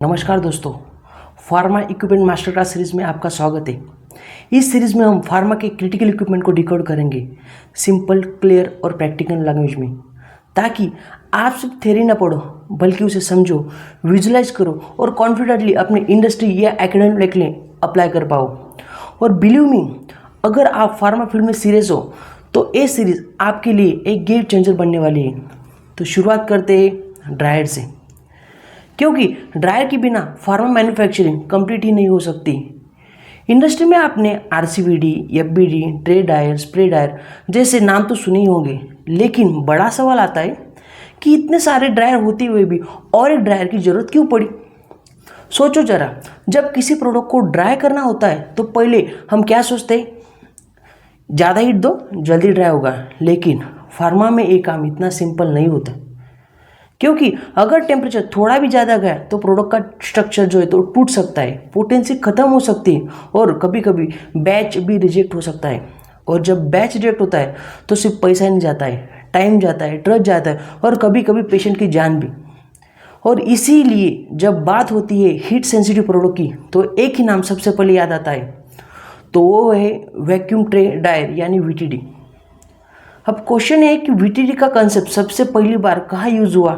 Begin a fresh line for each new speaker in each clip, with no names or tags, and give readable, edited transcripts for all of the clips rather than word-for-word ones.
नमस्कार दोस्तों, pharma equipment master class series में आपका स्वागत है। इस सीरीज़ में हम फार्मा के क्रिटिकल इक्विपमेंट को डिकोड करेंगे सिंपल, क्लियर और प्रैक्टिकल लैंग्वेज में, ताकि आप सिर्फ थ्योरी ना पढ़ो बल्कि उसे समझो, विजुलाइज करो और कॉन्फिडेंटली अपनी इंडस्ट्री या एकेडमिक में अप्लाई कर पाओ। और बिलीव मी, अगर आप फार्मा फील्ड में सीरियस हो तो ये सीरीज़ आपके लिए एक गेम चेंजर बनने वाली है। तो शुरुआत करते हैं ड्रायर से, क्योंकि ड्रायर के बिना फार्मा मैन्युफैक्चरिंग कंप्लीट ही नहीं हो सकती। इंडस्ट्री में आपने RCVD, FBD, tray dryer, spray dryer जैसे नाम तो सुने ही होंगे, लेकिन बड़ा सवाल आता है कि इतने सारे ड्रायर होते हुए भी और एक ड्रायर की ज़रूरत क्यों पड़ी। सोचो जरा, जब किसी प्रोडक्ट को ड्राई करना होता है तो पहले हम क्या सोचते हैं? ज़्यादा हीट दो, जल्दी ड्राई होगा। लेकिन फार्मा में ये काम इतना सिंपल नहीं होता, क्योंकि अगर टेम्परेचर थोड़ा भी ज़्यादा गया तो प्रोडक्ट का स्ट्रक्चर जो है तो टूट सकता है, पोटेंसी ख़त्म हो सकती है और कभी कभी बैच भी रिजेक्ट हो सकता है। और जब बैच रिजेक्ट होता है तो सिर्फ पैसा नहीं जाता है, टाइम जाता है, ट्रस्ट जाता है और कभी कभी पेशेंट की जान भी। और इसीलिए जब बात होती है हीट सेंसिटिव प्रोडक्ट की तो एक ही नाम सबसे पहले याद आता है, तो वो है वैक्यूम ट्रे ड्रायर यानी वीटीडी। अब क्वेश्चन है कि वीटीडी का कंसेप्ट सबसे पहली बार कहाँ यूज़ हुआ?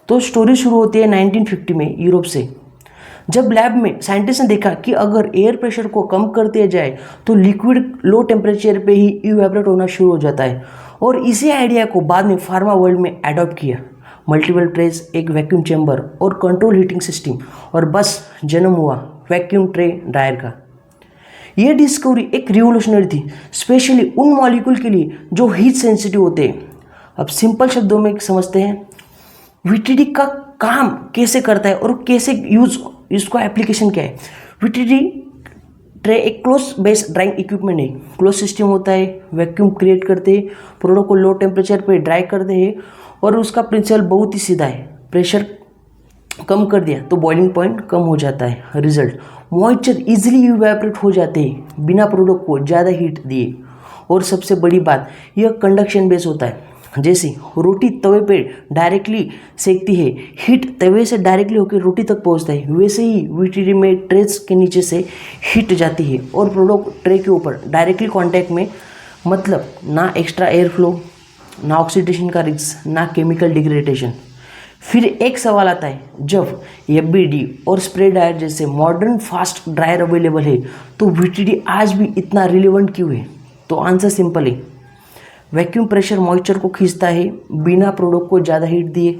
तो स्टोरी शुरू होती है 1950 में यूरोप से, जब लैब में साइंटिस्ट ने देखा कि अगर एयर प्रेशर को कम कर दिया जाए तो लिक्विड लो टेम्परेचर पे ही इवेपोरेट होना शुरू हो जाता है। और इसी आइडिया को बाद में फार्मा वर्ल्ड में अडॉप्ट किया, मल्टीपल ट्रेस, एक वैक्यूम चैम्बर और कंट्रोल हीटिंग सिस्टम, और बस जन्म हुआ वैक्यूम ट्रे ड्रायर का। ये डिस्कवरी एक रिवोल्यूशनरी थी, स्पेशली उन मॉलिक्यूल के लिए जो हीट सेंसिटिव होते हैं। अब सिंपल शब्दों में समझते हैं वीटीडी का काम कैसे करता है और कैसे यूज, इसका एप्लीकेशन क्या है। वीटीडी ट्रे एक क्लोज बेस ड्राइंग इक्विपमेंट है। क्लोज सिस्टम होता है, वैक्यूम क्रिएट करते हैं, प्रोडक्ट को लो टेम्परेचर पे ड्राई करते हैं और उसका प्रिंसिपल बहुत ही सीधा है। प्रेशर कम कर दिया तो बॉइलिंग पॉइंट कम हो जाता है। रिजल्ट, मॉइस्चर इजीली इवेपोरेट हो जाते हैं बिना प्रोडक्ट को ज़्यादा हीट दिए। और सबसे बड़ी बात, यह कंडक्शन बेस होता है। जैसे रोटी तवे पे डायरेक्टली सेकती है, हीट तवे से डायरेक्टली होकर रोटी तक पहुंचता है, वैसे ही वीटीडी में ट्रेस के नीचे से हीट जाती है और प्रोडक्ट ट्रे के ऊपर डायरेक्टली कांटेक्ट में। मतलब ना एक्स्ट्रा एयर फ्लो, ना ऑक्सीडेशन का रिस्क, ना केमिकल डिग्रेडेशन। फिर एक सवाल आता है, जब एफबीडी और स्प्रे ड्रायर जैसे मॉडर्न फास्ट ड्रायर अवेलेबल है तो वीटीडी आज भी इतना रिलेवेंट क्यों है? तो आंसर सिंपल है, वैक्यूम प्रेशर मॉइस्चर को खींचता है बिना प्रोडक्ट को ज़्यादा हीट दिए।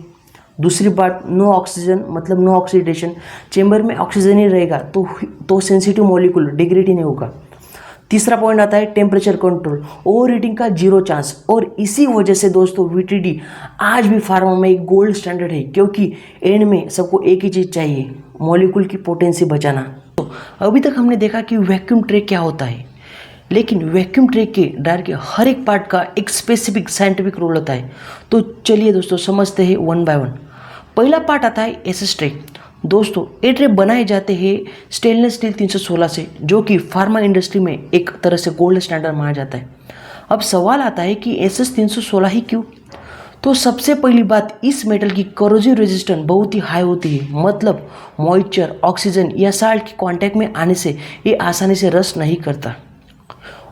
दूसरी बात, नो ऑक्सीजन, मतलब नो ऑक्सीडेशन। चेंबर में ऑक्सीजन ही रहेगा तो सेंसिटिव मॉलिक्यूल डिग्रेड ही नहीं होगा। तीसरा पॉइंट आता है टेम्परेचर कंट्रोल, ओवर हीटिंग का जीरो चांस। और इसी वजह से दोस्तों वीटीडी आज भी फार्मा में एक गोल्ड स्टैंडर्ड है, क्योंकि एंड में सबको एक ही चीज़ चाहिए, मॉलिक्यूल की पोटेंसी बचाना। तो अभी तक हमने देखा कि वैक्यूम ट्रे क्या होता है, लेकिन वैक्यूम ट्रे के ड्रायर के हर एक पार्ट का एक स्पेसिफिक साइंटिफिक रोल होता है। तो चलिए दोस्तों समझते हैं वन बाय वन। पहला पार्ट आता है एसएस ट्रे। दोस्तों ये ट्रे बनाए जाते हैं स्टेनलेस स्टील 316 से, जो कि फार्मा इंडस्ट्री में एक तरह से गोल्ड स्टैंडर्ड माना जाता है। अब सवाल आता है कि एसएस 316 ही क्यों? तो सबसे पहली बात, इस मेटल की करोजिव रेजिस्टेंस बहुत ही हाई होती है। मतलब मॉइस्चर, ऑक्सीजन या साल्ट के कांटेक्ट में आने से ये आसानी से रस्ट नहीं करता।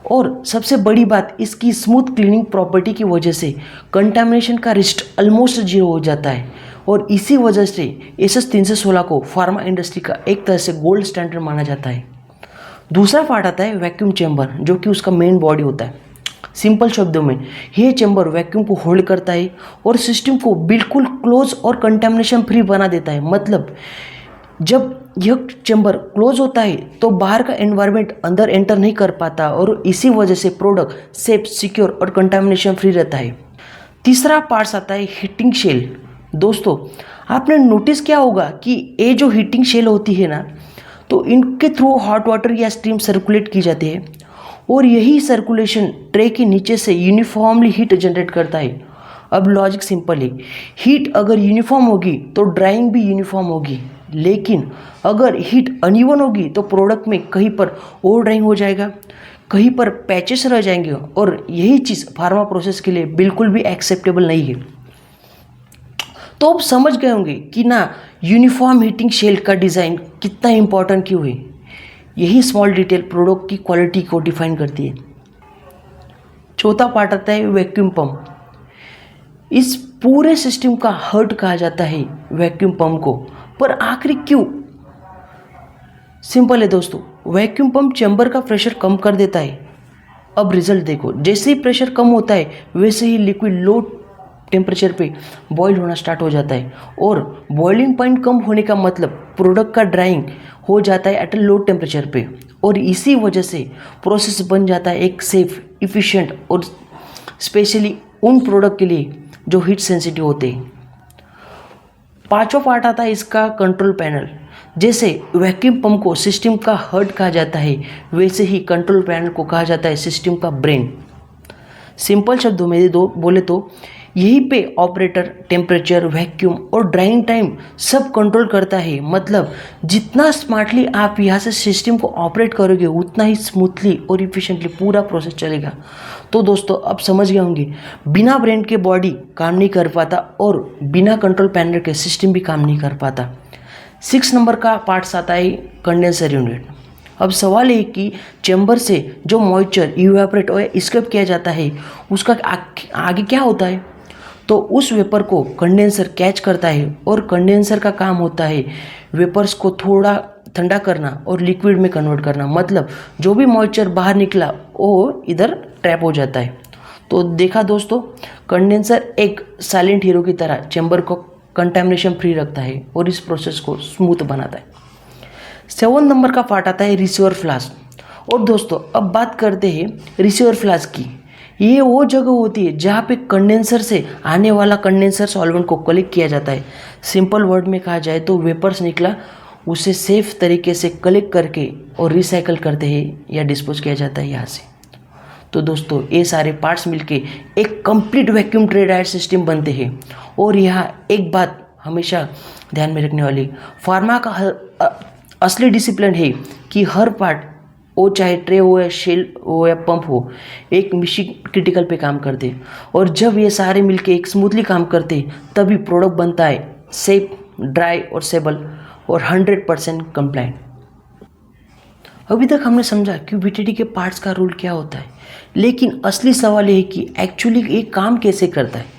और सबसे बड़ी बात, इसकी स्मूथ क्लीनिंग प्रॉपर्टी की वजह से कंटामिनेशन का रिस्क ऑलमोस्ट जीरो हो जाता है। और इसी वजह से एसएस 316 को फार्मा इंडस्ट्री का एक तरह से गोल्ड स्टैंडर्ड माना जाता है। दूसरा पार्ट आता है वैक्यूम चैम्बर, जो कि उसका मेन बॉडी होता है। सिंपल शब्दों में, यह चैम्बर वैक्यूम को होल्ड करता है और सिस्टम को बिल्कुल क्लोज और कंटामिनेशन फ्री बना देता है। मतलब जब यह चैम्बर क्लोज होता है तो बाहर का एनवायरनमेंट अंदर एंटर नहीं कर पाता और इसी वजह से प्रोडक्ट सेफ, सिक्योर और कंटामिनेशन फ्री रहता है। तीसरा पार्ट आता है हीटिंग शेल। दोस्तों आपने नोटिस किया होगा कि ये जो हीटिंग शेल होती है ना, तो इनके थ्रू हॉट वाटर या स्टीम सर्कुलेट की जाती है और यही सर्कुलेशन ट्रे के नीचे से यूनिफॉर्मली हीट जनरेट करता है। अब लॉजिक सिंपल है, हीट अगर यूनिफॉर्म होगी तो ड्राइंग भी यूनिफॉर्म होगी, लेकिन अगर हीट अनइवन होगी तो प्रोडक्ट में कहीं पर ओवर ड्राइंग हो जाएगा, कहीं पर पैचेस रह जाएंगे और यही चीज़ फार्मा प्रोसेस के लिए बिल्कुल भी एक्सेप्टेबल नहीं है। तो आप समझ गए होंगे कि ना यूनिफॉर्म हीटिंग शेल का डिज़ाइन कितना इम्पोर्टेंट क्यों है, यही स्मॉल डिटेल प्रोडक्ट की क्वालिटी को डिफाइन करती है। चौथा पार्ट आता है वैक्यूम पंप। इस पूरे सिस्टम का हार्ट कहा जाता है वैक्यूम पंप को, पर आखिर क्यों? सिंपल है दोस्तों, वैक्यूम पंप चैम्बर का प्रेशर कम कर देता है। अब रिजल्ट देखो, जैसे ही प्रेशर कम होता है वैसे ही लिक्विड लो टेम्परेचर पे बॉईल होना स्टार्ट हो जाता है, और बॉइलिंग पॉइंट कम होने का मतलब प्रोडक्ट का ड्राइंग हो जाता है एट अ लो टेम्परेचर पे, और इसी वजह से प्रोसेस बन जाता है एक सेफ, इफ़िशिएंट और स्पेशली उन प्रोडक्ट के लिए जो हीट सेंसिटिव होते हैं। पांचवा पार्ट आता है इसका कंट्रोल पैनल। जैसे वैक्यूम पंप को सिस्टम का हार्ट कहा जाता है, वैसे ही कंट्रोल पैनल को कहा जाता है सिस्टम का ब्रेन। सिंपल शब्दों में बोले तो यहीं पे ऑपरेटर टेम्परेचर, वैक्यूम और ड्राइंग टाइम सब कंट्रोल करता है। मतलब जितना स्मार्टली आप यहाँ से सिस्टम को ऑपरेट करोगे उतना ही स्मूथली और इफिशिएंटली पूरा प्रोसेस चलेगा। तो दोस्तों अब समझ गए होंगे, बिना ब्रेन के बॉडी काम नहीं कर पाता और बिना कंट्रोल पैनल के सिस्टम भी काम नहीं कर पाता। 6 नंबर का पार्ट्स आता है कंडेंसर यूनिट। अब सवाल है कि चैम्बर से जो मॉइस्चर इवेपोरेट और एस्केप किया जाता है उसका आगे क्या होता है? तो उस वेपर को कंडेंसर कैच करता है, और कंडेंसर का काम होता है वेपर्स को थोड़ा ठंडा करना और लिक्विड में कन्वर्ट करना। मतलब जो भी मॉइस्चर बाहर निकला वो इधर ट्रैप हो जाता है। तो देखा दोस्तों, कंडेंसर एक साइलेंट हीरो की तरह चैम्बर को कंटामिनेशन फ्री रखता है और इस प्रोसेस को स्मूथ बनाता है। 7 नंबर का पार्ट आता है रिसीवर फ्लास्क। और दोस्तों अब बात करते हैं रिसीवर फ्लास्क की। ये वो जगह होती है जहाँ पे कंडेंसर से आने वाला कंडेंसर सॉल्वेंट को कलेक्ट किया जाता है। सिंपल वर्ड में कहा जाए तो वेपर्स निकला उसे सेफ तरीके से कलेक्ट करके और रिसाइकल करते हैं या डिस्पोज किया जाता है यहाँ से। तो दोस्तों ये सारे पार्ट्स मिलके एक complete vacuum tray dryer system बनते हैं। और यहाँ एक बात हमेशा ध्यान में रखने वाली, फार्मा का असली डिसिप्लिन है कि हर पार्ट, वो चाहे ट्रे हो या शेल हो या पंप हो, एक मिशन क्रिटिकल पे काम करते। और जब ये सारे मिलके एक स्मूथली काम करते तभी प्रोडक्ट बनता है सेफ, ड्राई और सेबल और 100% कंप्लाइंट। अभी तक हमने समझा कि वीटीडी के पार्ट्स का रोल क्या होता है, लेकिन असली सवाल ये है कि एक्चुअली ये काम कैसे करता है।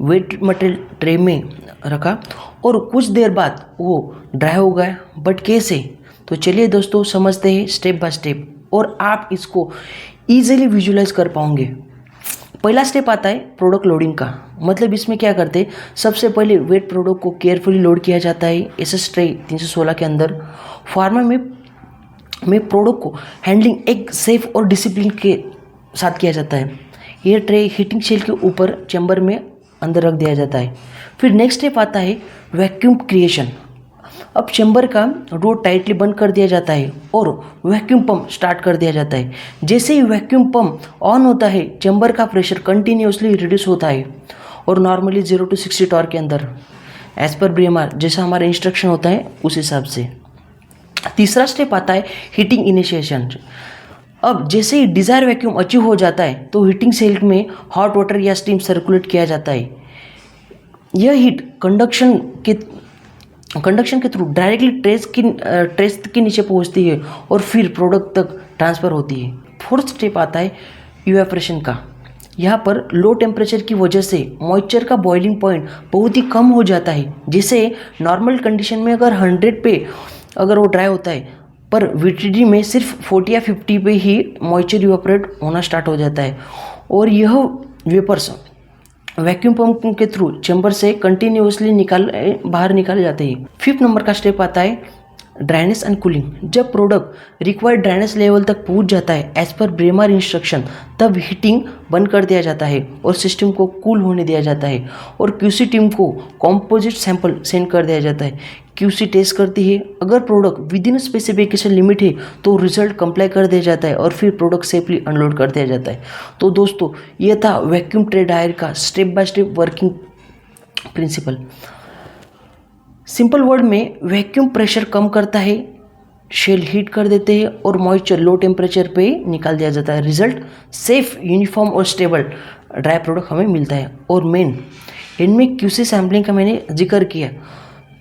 वेट मटेरियल ट्रे में रखा और कुछ देर बाद वो ड्राई हो गया, बट कैसे? तो चलिए दोस्तों समझते हैं स्टेप बाय स्टेप, और आप इसको ईजिली विजुलाइज कर पाओगे। पहला स्टेप आता है प्रोडक्ट लोडिंग का। मतलब इसमें क्या करते हैं, सबसे पहले वेट प्रोडक्ट को केयरफुली लोड किया जाता है एसएस ट्रे 316 के अंदर। फार्मा में प्रोडक्ट को हैंडलिंग एक सेफ और डिसिप्लिन के साथ किया जाता है। ये ट्रे हीटिंग शेल के ऊपर चैम्बर में अंदर रख दिया जाता है। फिर नेक्स्ट स्टेप आता है वैक्यूम क्रिएशन। अब चैम्बर का डोर टाइटली बंद कर दिया जाता है और वैक्यूम पंप स्टार्ट कर दिया जाता है। जैसे ही वैक्यूम पंप ऑन होता है चैम्बर का प्रेशर कंटिन्यूसली रिड्यूस होता है, और नॉर्मली 0 to 60 टॉर्क के अंदर एज पर BMR जैसा हमारा इंस्ट्रक्शन होता है उस हिसाब से। तीसरा स्टेप आता है हीटिंग इनिशिएशन। अब जैसे ही डिज़ायर वैक्यूम अचीव हो जाता है तो हीटिंग सेल में हॉट वाटर या स्टीम सर्कुलेट किया जाता है। यह हीट कंडक्शन के थ्रू डायरेक्टली ट्रेस के नीचे पहुंचती है और फिर प्रोडक्ट तक ट्रांसफ़र होती है। फोर्थ स्टेप आता है इवेपोरेशन का। यहाँ पर लो टेम्परेचर की वजह से मॉइस्चर का बॉइलिंग पॉइंट बहुत ही कम हो जाता है। जैसे नॉर्मल कंडीशन में अगर 100 पे अगर वो ड्राई होता है, पर वीटीडी में सिर्फ 40 या 50 पे ही मॉइस्चर इवेपोरेट होना स्टार्ट हो जाता है, और यह वेपर्स वैक्यूम पंप के थ्रू चैम्बर से कंटिन्यूसली बाहर निकाले जाते हैं। 5th नंबर का स्टेप आता है ड्राइनेस एंड कूलिंग। जब प्रोडक्ट रिक्वायर्ड ड्राइनेस लेवल तक पहुंच जाता है एज पर BMR इंस्ट्रक्शन, तब हीटिंग बंद कर दिया जाता है और सिस्टम को कूल होने दिया जाता है, और QC टीम को कॉम्पोजिट सैंपल सेंड कर दिया जाता है। QC टेस्ट करती है, अगर product with in specification limit है तो रिजल्ट कंप्लाई कर दिया जाता है और फिर प्रोडक्ट सेफली अनलोड कर दिया जाता है। तो दोस्तों ये था वैक्यूम ट्रे ड्रायर का step by step working principle. Simple word में वैक्यूम प्रेशर कम करता है, शेल हीट कर देते हैं और मॉइस्चर लो टेम्परेचर पे निकाल दिया जाता है। रिजल्ट सेफ, यूनिफॉर्म और स्टेबल ड्राई प्रोडक्ट हमें मिलता है। और मेन इनमें QC सैम्पलिंग का मैंने जिक्र किया,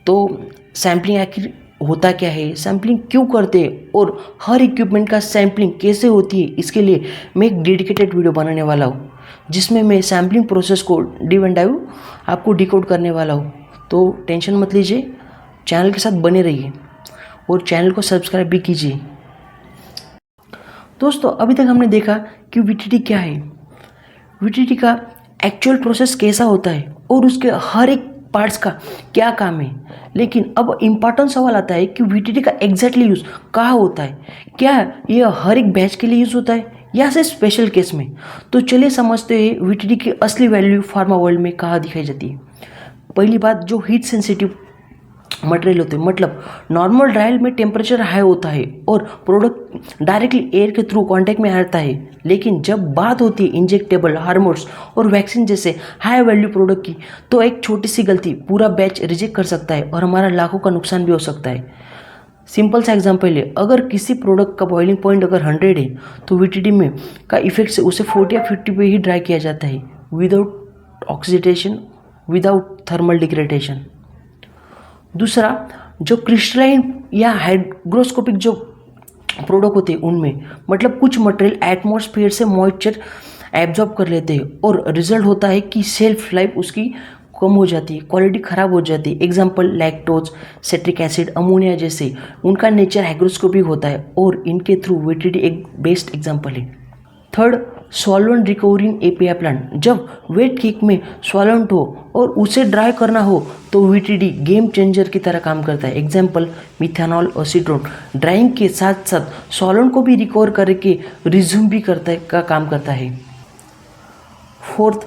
तो सैम्पलिंग आखिर होता क्या है, सैम्पलिंग क्यों करते हैं और हर इक्विपमेंट का सैम्पलिंग कैसे होती है, इसके लिए मैं एक डेडिकेटेड वीडियो बनाने वाला हूँ जिसमें मैं सैम्पलिंग प्रोसेस को डीप एंड डाइव आपको डिकोड करने वाला हूँ। तो टेंशन मत लीजिए, चैनल के साथ बने रहिए और चैनल को सब्सक्राइब भी कीजिए। दोस्तों, अभी तक हमने देखा कि वीटीडी क्या है, वीटीडी का एक्चुअल प्रोसेस कैसा होता है और उसके हर एक पार्ट्स का क्या काम है। लेकिन अब इम्पॉर्टेंट सवाल आता है कि वीटीडी का एग्जैक्टली यूज़ कहाँ होता है, क्या यह हर एक बैच के लिए यूज़ होता है या सिर्फ स्पेशल केस में। तो चलिए समझते हैं वीटीडी की असली वैल्यू फार्मा वर्ल्ड में कहाँ दिखाई जाती है। पहली बात, जो हीट सेंसिटिव मटेरियल होते हैं, मतलब नॉर्मल ड्रायल में टेम्परेचर हाई होता है और प्रोडक्ट डायरेक्टली एयर के थ्रू कांटेक्ट में आता है। लेकिन जब बात होती है इंजेक्टेबल, हार्मोन्स और वैक्सीन जैसे हाई वैल्यू प्रोडक्ट की, तो एक छोटी सी गलती पूरा बैच रिजेक्ट कर सकता है और हमारा लाखों का नुकसान भी हो सकता है। सिंपल सा एग्जांपल है, अगर किसी प्रोडक्ट का बॉइलिंग पॉइंट अगर 100 है तो वीटीडी में का इफेक्ट से उसे 40 या 50 पे ही ड्राई किया जाता है, without oxidation, without thermal degradation. दूसरा, जो क्रिस्टलाइन या हाइड्रोस्कोपिक जो प्रोडक्ट होते हैं उनमें, मतलब कुछ मटेरियल एटमॉस्फेयर से मॉइस्चर एब्जॉर्ब कर लेते हैं और रिजल्ट होता है कि सेल्फ लाइफ उसकी कम हो जाती है, क्वालिटी ख़राब हो जाती है। Example lactose, citric acid, ammonia जैसे, उनका नेचर हाइग्रोस्कोपिक होता है और इनके थ्रू वीटीडी एक बेस्ट एग्जांपल है। Third, solvent recovery in API plant, जब वेट केक में सॉल्वेंट हो और उसे ड्राई करना हो तो वीटीडी गेम चेंजर की तरह काम करता है। एग्जांपल मिथेनॉल, एसीटोन, ड्राइंग के साथ साथ सॉल्वेंट को भी रिकवर करके रिज्यूम भी का काम करता है। फोर्थ,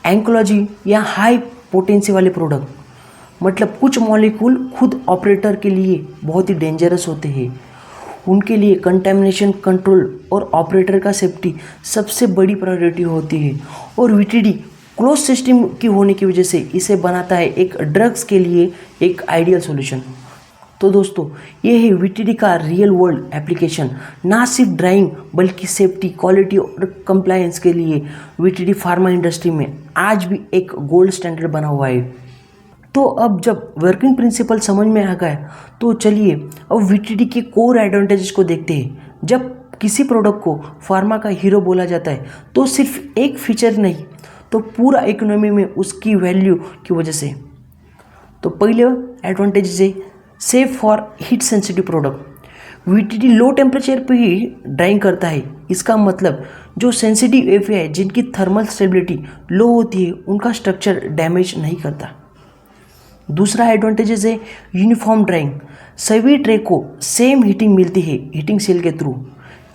एंकोलॉजी या हाई पोटेंसी वाले प्रोडक्ट, मतलब कुछ मॉलिक्यूल खुद ऑपरेटर के लिए बहुत ही डेंजरस होते हैं, उनके लिए कंटेमिनेशन कंट्रोल और ऑपरेटर का सेफ्टी सबसे बड़ी प्रायोरिटी होती है और वीटीडी क्लोज सिस्टम की होने की वजह से इसे बनाता है एक ड्रग्स के लिए एक आइडियल सॉल्यूशन। तो दोस्तों, ये है वीटीडी का रियल वर्ल्ड एप्लीकेशन। ना सिर्फ ड्राइंग बल्कि सेफ्टी, क्वालिटी और कंप्लायंस के लिए वीटीडी फार्मा इंडस्ट्री में आज भी एक गोल्ड स्टैंडर्ड बना हुआ है। तो अब जब वर्किंग प्रिंसिपल समझ में आ गया तो चलिए अब वीटीडी के कोर एडवांटेजेस को देखते हैं। जब किसी प्रोडक्ट को फार्मा का हीरो बोला जाता है तो सिर्फ एक फीचर नहीं, तो पूरा इकोनॉमी में उसकी वैल्यू की वजह से। तो पहले एडवांटेजेस है safe for heat sensitive product. वीटीडी low temperature पे ही ड्राइंग करता है, इसका मतलब जो सेंसिटिव एपीआई जिनकी थर्मल स्टेबिलिटी लो होती है उनका स्ट्रक्चर डैमेज नहीं करता। दूसरा एडवांटेजेस है यूनिफॉर्म ड्राइंग। सभी ट्रे को सेम हीटिंग मिलती है हीटिंग सेल के थ्रू,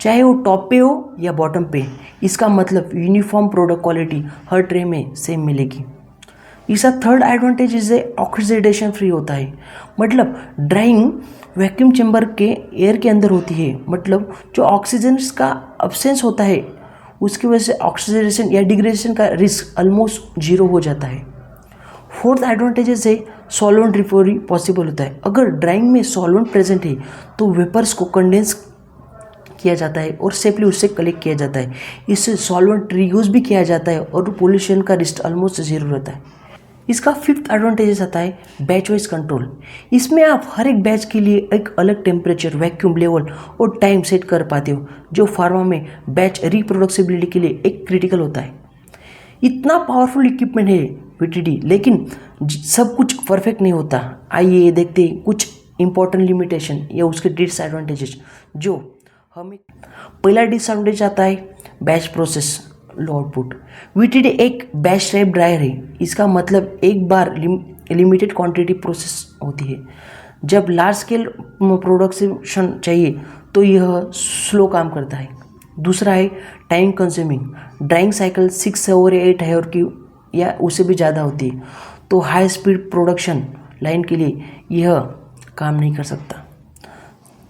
चाहे वो टॉप पे हो या बॉटम पे। इसका मतलब यूनिफॉर्म प्रोडक्ट क्वालिटी हर ट्रे में सेम मिलेगी। इसका थर्ड एडवांटेजेस है ऑक्सीडेशन फ्री होता है, मतलब ड्राइंग वैक्यूम चैम्बर के एयर के अंदर होती है, मतलब जो ऑक्सीजन का अब्सेंस होता है उसकी वजह से ऑक्सीडेशन या डिग्रेडेशन का रिस्क ऑलमोस्ट जीरो हो जाता है। फोर्थ एडवांटेजेस है सॉल्वेंट रिकवरी पॉसिबल होता है। अगर ड्राइंग में सॉल्वेंट प्रेजेंट है तो वेपर्स को कंडेंस किया जाता है और सेफली उससे कलेक्ट किया जाता है। इससे सॉल्वेंट रीयूज भी किया जाता है और पोल्यूशन का रिस्क ऑलमोस्ट जीरो रहता है। इसका फिफ्थ एडवांटेजेस आता है बैच वाइज कंट्रोल। इसमें आप हर एक बैच के लिए एक अलग टेम्परेचर, वैक्यूम लेवल और टाइम सेट कर पाते हो, जो फार्मा में बैच रिप्रोडक्सिबिलिटी के लिए एक क्रिटिकल होता है। इतना पावरफुल इक्विपमेंट है वीटीडी, लेकिन सब कुछ परफेक्ट नहीं होता। आइए देखते हैं कुछ इंपॉर्टेंट लिमिटेशन या उसके डिसएडवांटेजेस जो हमें। पहला डिसएडवांटेज आता है बैच प्रोसेस लो आउटपुट। वीटीडी एक बैच टाइप ड्रायर है, इसका मतलब एक बार लिमिटेड क्वांटिटी प्रोसेस होती है। जब लार्ज स्केल प्रोडक्शन चाहिए तो यह स्लो काम करता है। दूसरा है टाइम कंज्यूमिंग। ड्राइंग साइकिल 6 और 8 आवर की या उससे भी ज़्यादा होती है, तो हाई स्पीड प्रोडक्शन लाइन के लिए यह काम नहीं कर सकता।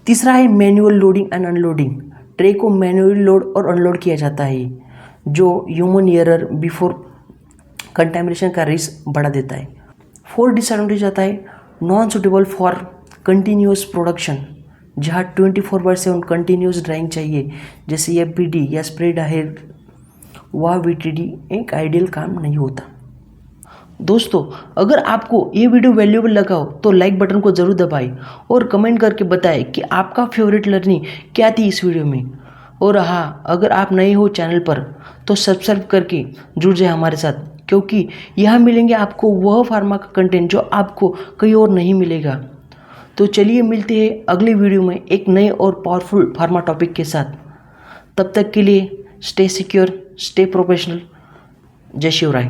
तीसरा है manual loading and unloading. Tray को मैनुअली लोड और अनलोड किया जाता है, जो ह्यूमन एरर बिफोर कंटेमिनेशन का रिस्क बढ़ा देता है। फोर्थ डिसएडवांटेज आता है non suitable for continuous production. जहाँ 24/7 कंटिन्यूस ड्राइंग चाहिए, जैसे एफबीडी या स्प्रेड है, वह वीटीडी एक आइडियल काम नहीं होता। दोस्तों, अगर आपको ये वीडियो वैल्यूएबल लगा हो तो लाइक बटन को ज़रूर दबाएं और कमेंट करके बताएं कि आपका फेवरेट लर्निंग क्या थी इस वीडियो में। और हाँ, अगर आप नए हो चैनल पर तो सब्सक्राइब करके जुड़ जाए हमारे साथ, क्योंकि यहाँ मिलेंगे आपको वह फार्मा का कंटेंट जो आपको कहीं और नहीं मिलेगा। तो चलिए मिलते हैं अगली वीडियो में एक नए और पावरफुल फार्मा टॉपिक के साथ। तब तक के लिए स्टे सिक्योर, स्टे प्रोफेशनल। जय शिवराय।